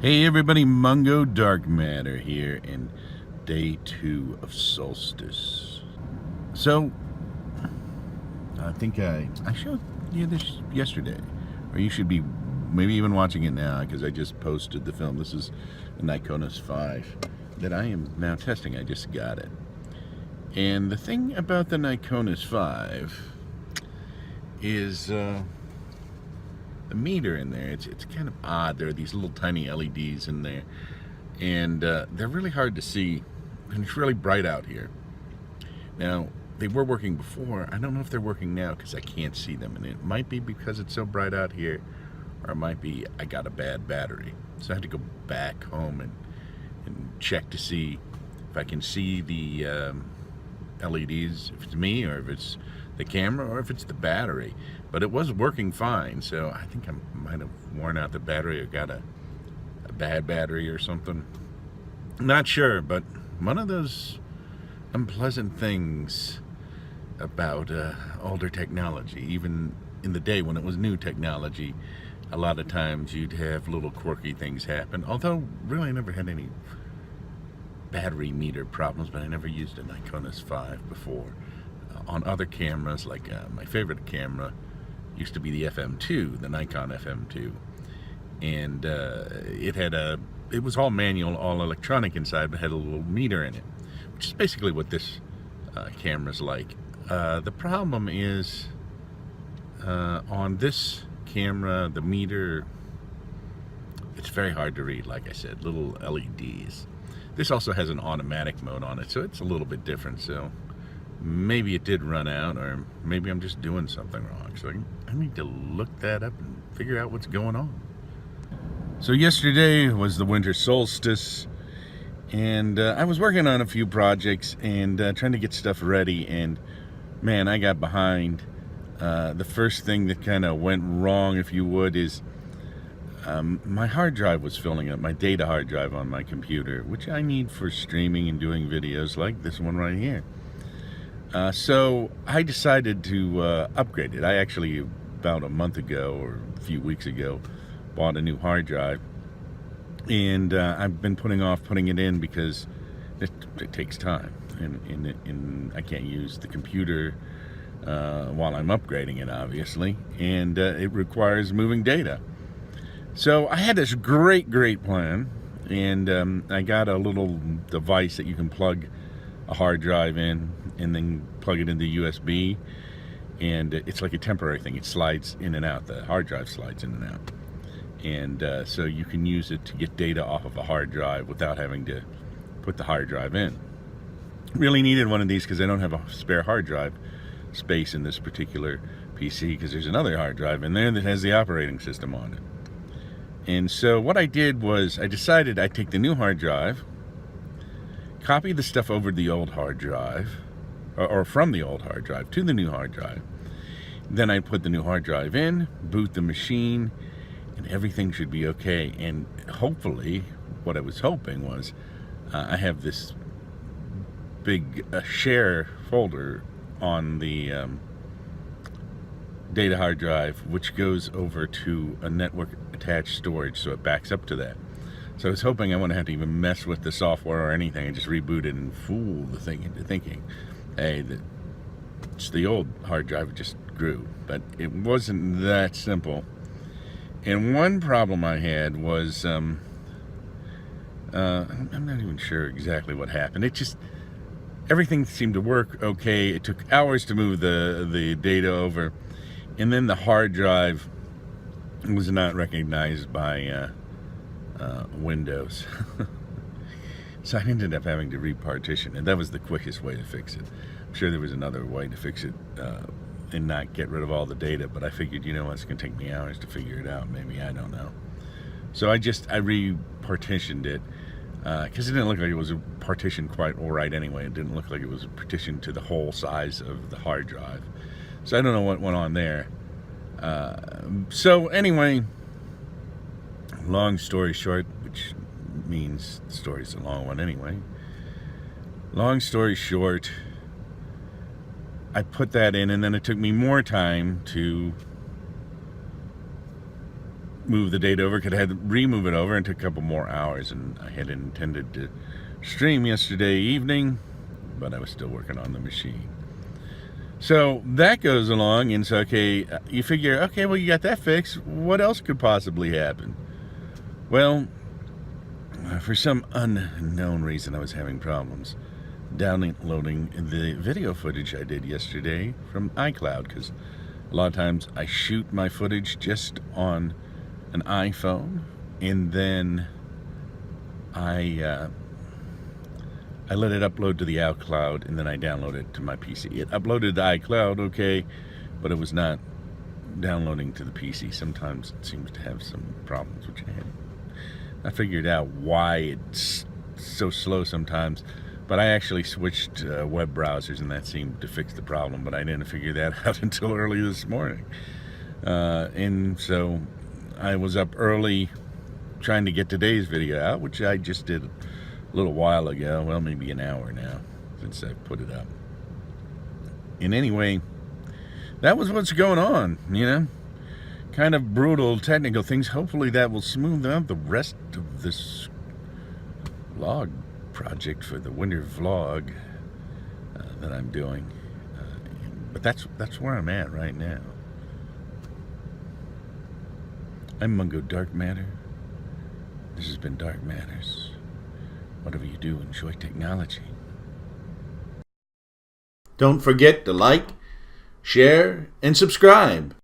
Hey everybody, Mungo Darkmatter here in day 2 of Solstice. So, I think I showed you this yesterday, or you should be maybe even watching it now because I just posted the film. This is a Nikonos V that I am now testing. I just got it. And the thing about the Nikonos V is the meter in there, it's kind of odd. There are these little tiny LEDs in there, and they're really hard to see, and it's really bright out here. Now, they were working before. I don't know if they're working now because I can't see them, and it might be because it's so bright out here, or it might be I got a bad battery. So I had to go back home and check to see if I can see the LEDs, if it's me or if it's the camera or if it's the battery. But it was working fine, so I think I might have worn out the battery or got a bad battery or something. Not sure, but one of those unpleasant things about older technology, even in the day when it was new technology, a lot of times you'd have little quirky things happen. Although, really, I never had any battery meter problems, but I never used a Nikonos V before. On other cameras, like my favorite camera used to be the FM2, the Nikon FM2, and it was all manual, all electronic inside, but had a little meter in it, which is basically what this camera's like. The problem is on this camera, the meter, it's very hard to read, like I said, little LEDs. This also has an automatic mode on it, so it's a little bit different. So maybe it did run out, or maybe I'm just doing something wrong. So I need to look that up and figure out what's going on. So yesterday was the winter solstice, and I was working on a few projects and trying to get stuff ready, and man, I got behind. The first thing that kind of went wrong, if you would, is my hard drive was filling up, my data hard drive on my computer, which I need for streaming and doing videos like this one right here. So I decided to upgrade it. I actually, about a month ago or a few weeks ago, bought a new hard drive, and I've been putting off putting it in because it takes time, and I can't use the computer while I'm upgrading it, obviously, and it requires moving data. So I had this great plan, and I got a little device that you can plug a hard drive in and then plug it into USB, and it's like a temporary thing. It slides in and out. The hard drive slides in and out, and so you can use it to get data off of a hard drive without having to put the hard drive in. Really needed one of these because I don't have a spare hard drive space in this particular PC, because there's another hard drive in there that has the operating system on it. And so what I did was I decided I'd take the new hard drive, copy the stuff over the old hard drive, or from the old hard drive to the new hard drive. Then I put the new hard drive in, boot the machine, and everything should be okay. And hopefully, what I was hoping was, I have this big share folder on the data hard drive, which goes over to a network attached storage, so it backs up to that. So I was hoping I wouldn't have to even mess with the software or anything, and just reboot it and fool the thing into thinking, hey, it's the old hard drive, it just grew. But it wasn't that simple. And one problem I had was, I'm not even sure exactly what happened. It just, everything seemed to work okay. It took hours to move the data over, and then the hard drive was not recognized by Windows. So I ended up having to repartition, and that was the quickest way to fix it. I'm sure there was another way to fix it and not get rid of all the data, but I figured, you know, it's going to take me hours to figure it out. Maybe, I don't know. So I repartitioned it because it didn't look like it was a partition quite all right anyway. It didn't look like it was a partition to the whole size of the hard drive. So I don't know what went on there. So anyway, long story short, which means the story's a long one anyway. Long story short, I put that in, and then it took me more time to move the date over, could have to remove it over, and took a couple more hours. And I had intended to stream yesterday evening, but I was still working on the machine. So that goes along, and so, okay, you figure, okay, well, you got that fixed. What else could possibly happen? Well, for some unknown reason, I was having problems downloading the video footage I did yesterday from iCloud, because a lot of times I shoot my footage just on an iPhone, and then I let it upload to the iCloud, and then I download it to my PC. It uploaded to iCloud, okay, but it was not downloading to the PC. Sometimes it seems to have some problems, which I figured out why it's so slow sometimes, but I actually switched web browsers, and that seemed to fix the problem, but I didn't figure that out until early this morning. And so I was up early trying to get today's video out, which I just did a little while ago. Well, maybe an hour now since I put it up. And anyway, that was what's going on, you know. Kind of brutal technical things. Hopefully that will smooth out the rest of this vlog project for the winter vlog that I'm doing. But that's where I'm at right now. I'm Mungo Darkmatter. This has been Dark Matters. Whatever you do, enjoy technology. Don't forget to like, share, and subscribe.